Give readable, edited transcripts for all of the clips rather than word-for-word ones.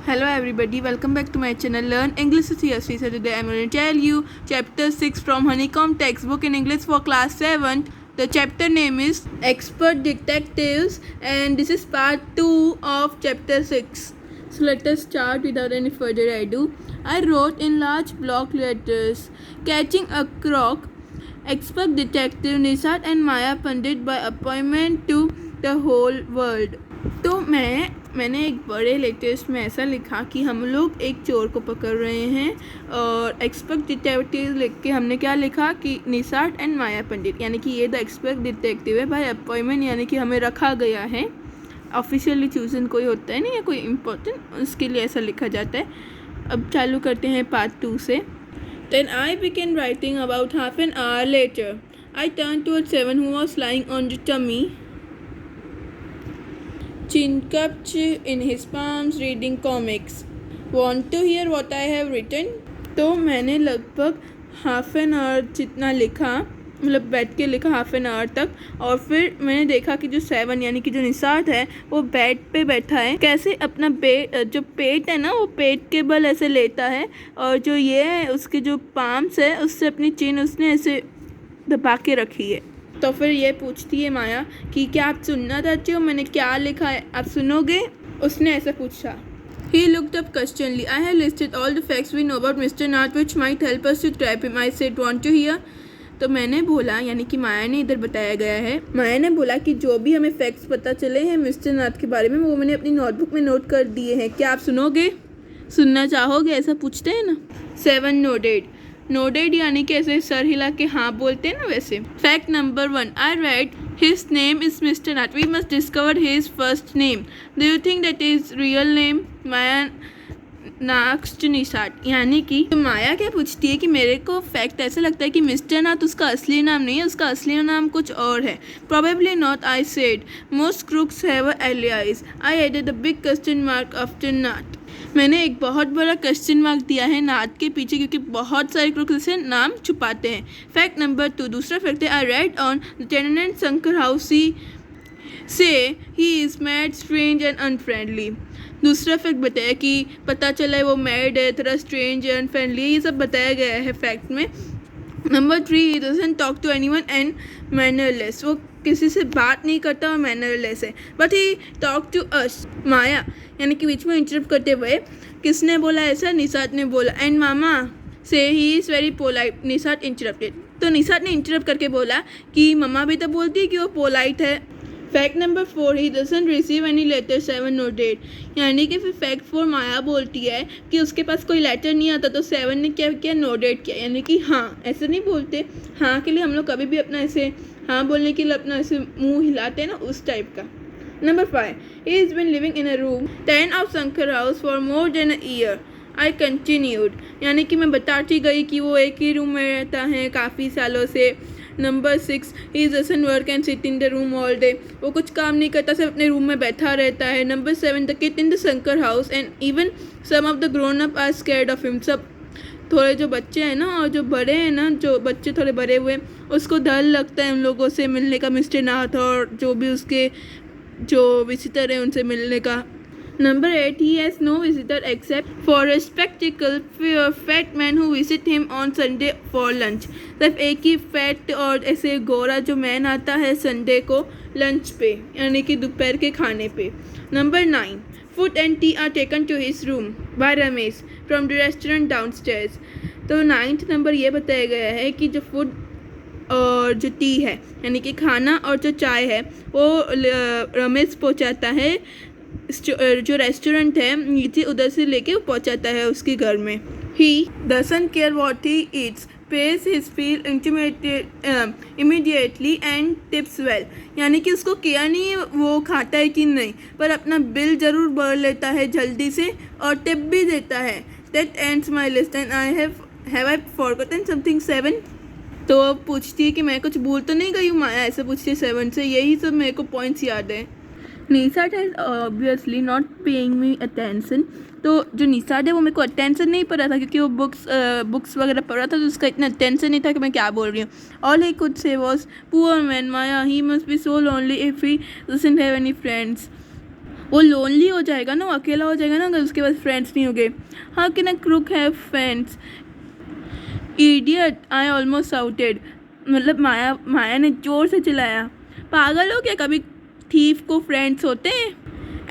Hello everybody, welcome back to my channel Learn English with CSC. So today I'm going to tell you chapter 6 from Honeycomb textbook in English for class 7. The chapter name is Expert Detectives and this is part 2 of chapter 6. So let us start without any further ado. I wrote in large block letters, catching a crook, expert detective Nisat and Maya Pandit by appointment to the whole world. तो मैंने एक बड़े latest में ऐसा लिखा कि हम लोग एक चोर को पकड़ रहे हैं और एक्सपर्ट डिटेक्टिव लिख के हमने क्या लिखा कि निसाट एंड माया पंडित, यानी कि ये द एक्सपर्ट डिटेक्टिव है बाय अपॉइंटमेंट, यानी कि हमें रखा गया है. ऑफिशियली चूजन कोई होता है नहीं या कोई इम्पोर्टेंट, उसके लिए ऐसा लिखा जाता है. अब चालू करते हैं पार्ट 2 से. Then I began writing about half an hour later. I turned towards Seven who was lying on the tummy, chin cupped in his palms, reading comics. Want to hear what I have written? तो मैंने लगभग half an hour जितना लिखा, मतलब बैठ के लिखा half an hour तक. और फिर मैंने देखा कि जो 7 यानी कि जो निसात है वो बेड पे बैठा है, कैसे अपना जो पेट है ना वो पेट के बल ऐसे लेता है और जो ये है उसके जो पाम्स है उससे अपनी चिन उसने ऐसे दबा के रखी है. तो फिर ये पूछती है माया कि क्या आप सुनना चाहते हो, मैंने क्या लिखा है, आप सुनोगे? उसने ऐसा पूछा. He looked up questioningly. I have listed all the facts we know about Mr. Nath which might help us to trap him. I said, want to hear? तो मैंने बोला, यानी कि माया ने इधर बताया गया है, माया ने बोला कि जो भी हमें फैक्ट्स पता चले हैं मिस्टर नाथ के बारे में वो मैंने अपनी नोटबुक में नोट कर दिए हैं, क्या आप सुनोगे, सुनना चाहोगे, ऐसा पूछते हैं ना. 7 नोडेड यानी कि ऐसे सर हिला के हाँ बोलते हैं ना वैसे. Fact number 1, I write his name is mister Nath, we must discover his first name. Do you think that is real name? Maya नाक्स्ट निसाट, यानी कि तो माया क्या पूछती है कि मेरे को फैक्ट ऐसा लगता है कि मिस्टर नाथ उसका असली नाम नहीं है, उसका असली नाम कुछ और है. Probably not, I said. Most crooks have a alias. I added a big question mark after Nath. मैंने एक बहुत बड़ा क्वेश्चन मार्क दिया है नाथ के पीछे क्योंकि बहुत सारे क्रूक्स से नाम छुपाते हैं. फैक्ट नंबर 2, दूसरा फैक्ट है, I read on lieutenant Shankar हाउसी say he is mad, strange and unfriendly. दूसरा फैक्ट बताया कि पता चला है वो मैड है, थोड़ा स्ट्रेंज एंड अनफ्रेंडली, ये सब बताया गया है फैक्ट में. Number 3, he doesn't talk to anyone and mannerless, वो किसी से बात नहीं करता और मैनरलेस है. But he talk to us. Maya यानी कि बीच में इंटरप्ट करते हुए, किसने बोला ऐसा? निसात ने बोला. एंड मामा से he is very polite. Nisat interrupted, तो निसात ने इंटरप्ट करके बोला कि मम्मा भी तो बोलती है कि वो पोलाइट है. Fact number 4, he doesn't receive any letter. 7 noted, यानी कि फिर फैक्ट 4 माया बोलती है कि उसके पास कोई लेटर नहीं आता, तो 7 ने क्या किया, नोटेड किया, यानी कि हाँ. ऐसे नहीं बोलते, हाँ के लिए हम लोग कभी भी अपना ऐसे हाँ बोलने के लिए अपना ऐसे मुंह हिलाते हैं ना, उस टाइप का. Number 5, he has been living in a room 10 of Shankar house for more than a year. I continued, यानी कि मैं बताती गई कि वो एक ही रूम में रहता है काफ़ी सालों से. Number 6, he doesn't work and sit in the room all day. वो कुछ काम नहीं करता, सिर्फ अपने रूम में बैठा रहता है. Number 7, the kid in the Shankar house and even some of the grown up are scared of him. सब थोड़े जो बच्चे हैं ना और जो बड़े हैं ना, जो बच्चे थोड़े बड़े हुए उसको डर लगता है उन लोगों से मिलने का, मिस्टर नाथ और जो भी उसके जो विजिटर है उनसे मिलने का. Number 8, he has no visitor except for a spectacle fat man who visit him on Sunday for lunch. सिर्फ एक ही फैट और ऐसे गोरा जो मैन आता है संडे को लंच पे, यानी कि दोपहर के खाने पे. Number 9, food and tea are taken to his room by Ramesh from the restaurant downstairs. तो 9th नंबर ये बताया गया है कि जो फूड और जो टी है यानी कि खाना और जो चाय है वो रमेश पहुंचाता है, जो रेस्टोरेंट है नीचे उधर से लेके वो पहुंचाता है उसके घर में. He doesn't care what he eats, page his feel immediately and tips well, यानी कि उसको केयर नहीं है वो खाता है कि नहीं, पर अपना बिल ज़रूर भर लेता है जल्दी से और टिप भी देता है. That ends my list and I have I forgotten something. 7, तो अब पूछती है कि मैं कुछ भूल तो नहीं गई हूँ माया, ऐसे पूछती है 7 से. यही सब मेरे को पॉइंट्स याद है. Nisat has obviously not paying me attention, तो जो निसाट है वो मेरे को अटेंशन नहीं पड़ रहा था क्योंकि वो बुक्स वगैरह पढ़ रहा था, तो उसका इतना अटेंशन नहीं था कि मैं क्या बोल रही हूँ. All he could say was poor man Maya, he must be so lonely if he doesn't have any friends. वो लोनली हो जाएगा ना, वो अकेला हो जाएगा ना अगर उसके पास फ्रेंड्स नहीं होंगे। How can a crook have friends? Idiot, I almost shouted. मतलब माया ने जोर से चिल्लाया। पागल हो क्या, कभी थीफ को फ्रेंड्स होते हैं?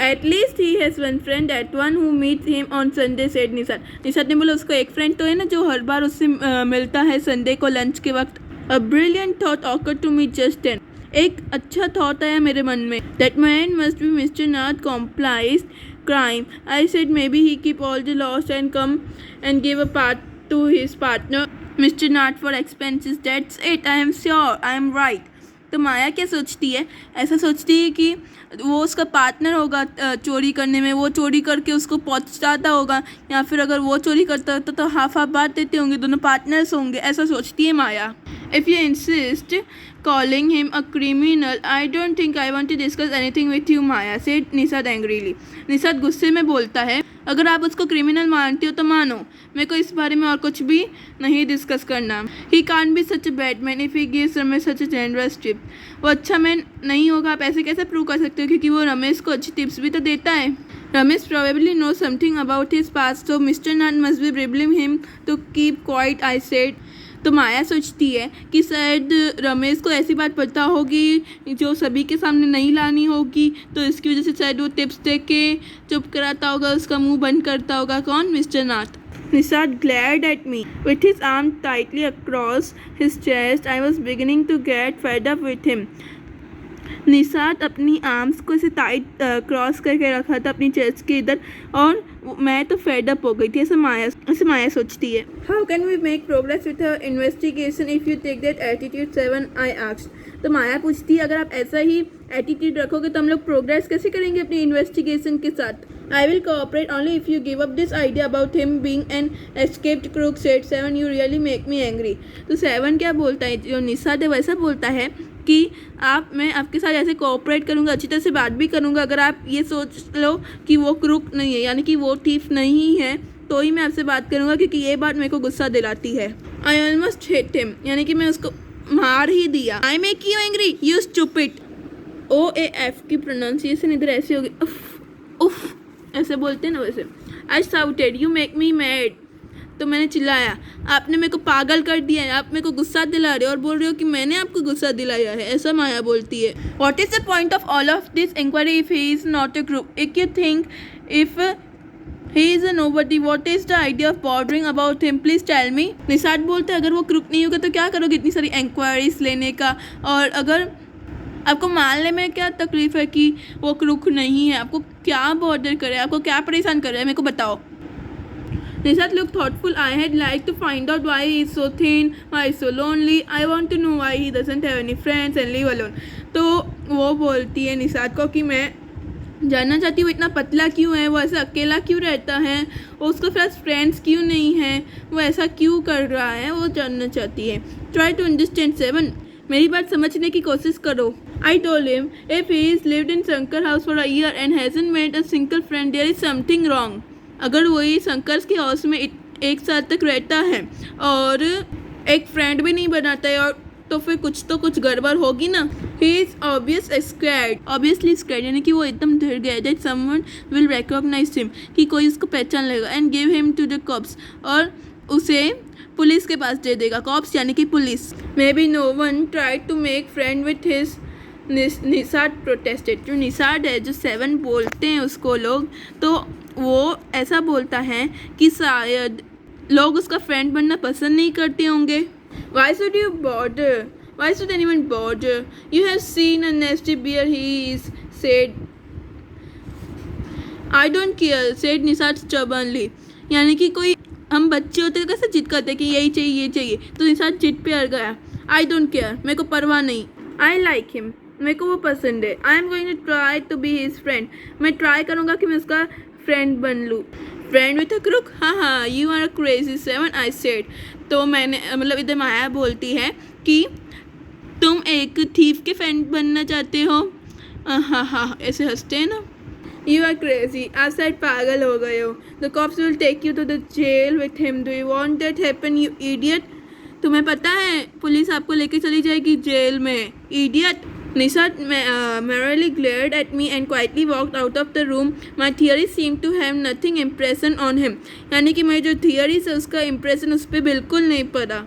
At least he has one friend, at one who meets him on Sunday, said Nishat. Nishat ने बोला उसको एक फ्रेंड तो है ना जो हर बार उससे मिलता है संडे को लंच के वक्त। A brilliant thought occurred to me just then. एक अच्छा थॉट आया मेरे मन में। That man must be mister Nath complies crime. I said maybe he keep all the loss and come and give a part to his partner mister Nath for expenses. That's it, I am sure, I am right. तो माया क्या सोचती है? ऐसा सोचती है कि वो उसका पार्टनर होगा चोरी करने में, वो चोरी करके उसको पहुंचाता होगा, या फिर अगर वो चोरी करता होता तो हाफ हाफ बांट देते होंगे, दोनों पार्टनर्स होंगे, ऐसा सोचती है Maya. If you insist calling him a criminal, I don't think I want to discuss anything with you, Maya said Nishat angrily। Nishat गुस्से में बोलता है, अगर आप उसको क्रिमिनल मानती हो तो मानो, मेरे को इस बारे में और कुछ भी नहीं डिस्कस करना। He can't be such a bad man if he gives Ramesh such a generous tip। वो अच्छा मैन नहीं होगा, आप ऐसे कैसे प्रूव कर सकते हो, क्योंकि वो रमेश को अच्छी टिप्स भी तो देता है। Ramesh probably knows something about his past, so Mr. Nath must be bribing him to keep quiet, I said। तो माया सोचती है कि शायद रमेश को ऐसी बात पता होगी जो सभी के सामने नहीं लानी होगी, तो इसकी वजह से शायद वो टिप्स दे के चुप कराता होगा, उसका मुंह बंद करता होगा। कौन? Mister Nath. Nishat glared at me with his arm tightly across his chest. I was beginning to get fed up with him। Nishat अपनी आर्म्स को ऐसे टाइट क्रॉस करके रखा था अपनी चेस्ट के इधर, और मैं तो फेड अप हो गई थी। ऐसे माया सोचती है। How can we make progress with a investigation if you take that attitude 7, I asked. तो माया पूछती है, अगर आप ऐसा ही एटीट्यूड रखोगे तो हम लोग प्रोग्रेस कैसे करेंगे अपनी इन्वेस्टिगेशन के साथ? I will cooperate only if you give up this idea about him being an escaped crook, said 7। You really make me angry. तो 7 क्या बोलता है? जो निशात है वैसा बोलता है कि मैं आपके साथ ऐसे कोऑपरेट करूँगा, अच्छी तरह से बात भी करूँगा, अगर आप ये सोच लो कि वो क्रूक नहीं है, यानी कि वो थीफ नहीं है, तो ही मैं आपसे बात करूँगा, क्योंकि ये बात मेरे को गुस्सा दिलाती है। आई ऑलमोस्ट हिट हिम, यानी कि मैं उसको मार ही दिया। I make you angry, you stupid. OAF की प्रोनाउंसिएशन इधर ऐसे होगी, उफ उफ ऐसे बोलते हैं ना वैसे। I shouted, you make me mad. तो मैंने चिल्लाया, आपने मेरे को पागल कर दिया है, आप मेरे को गुस्सा दिला रहे हो और बोल रहे हो कि मैंने आपको गुस्सा दिलाया है, ऐसा माया बोलती है। What is the point of all of this inquiry if he is not a group? If you think if he is a nobody, what is the idea of bothering about him, please tell me. Nishat बोलते हैं, अगर वो crook नहीं होगा तो क्या करोगे इतनी सारी इंक्वायरीज लेने का, और अगर आपको मानने में क्या तकलीफ है कि वो क्रुक नहीं है, आपको क्या बॉर्डर करे, आपको क्या परेशान कर रहा है, मेरे को बताओ। Nishat looked thoughtful. I had liked to find out why he is so thin, why he is so lonely. I want to know why he doesn't have any friends and live alone। तो वो बोलती है निशात को कि मैं जानना चाहती हूँ इतना पतला क्यों है, वो ऐसा अकेला क्यों रहता है, और उसके पास फ्रेंड्स क्यों नहीं हैं, वो ऐसा क्यों कर रहा है, वो जानना चाहती है। ट्राई टू अंडरस्टैंड 7, मेरी बात समझने की कोशिश करो। I told him if he is lived in Shankar house for a year and hasn't made a single friend, there is something wrong। अगर वही शंकर के हाउस में एक साल तक रहता है और एक फ्रेंड भी नहीं बनाता है, और तो फिर कुछ गड़बड़ होगी ना। ही इज ऑब्वियसली स्कैर्ड, यानी कि वो एकदम डर गया that someone will recognise him, कि कोई उसको पहचान लेगा, and give him to the cops, और उसे पुलिस के पास दे देगा। कॉप्स यानी कि पुलिस। Maybe no one tried to make friend with his, Nishat protested. जो निशात है, जो 7 बोलते हैं उसको लोग, तो वो ऐसा बोलता है कि शायद लोग उसका फ्रेंड बनना पसंद नहीं करते होंगे। Why should you bother? Why should anyone bother? You have seen a nasty bear, he is said। I don't care, said Nishat stubbornly। यानी कि कोई, हम बच्चे होते तो कैसे जिद करते कि यही चाहिए ये चाहिए, तो निशात जिद पे अड़ गया। I don't care, मेरे को परवाह नहीं। I like him, मेरे को वो पसंद है। I am going to try to be his friend, मैं ट्राई करूँगा कि मैं उसका फ्रेंड बन लूँ। फ्रेंड विथ अ क्रूक, हाँ, you are a crazy 7, I said. तो मैंने मतलब इधर माया बोलती है कि तुम एक थीफ के फ्रेंड बनना चाहते हो। हाँ, ऐसे हंसते हैं ना। यू आर क्रेजी, आप शायद पागल हो गए हो। The cops will take you to the jail with him, do you want that happen you idiot? तुम्हें पता है पुलिस आपको लेके चली जाएगी जेल में, idiot. Nishat merrily glared at me and quietly walked out of the room. My theory seemed to have nothing impression on him. यानी कि मेरी जो थियरी से उसका इम्प्रेशन उस पर बिल्कुल नहीं पड़ा.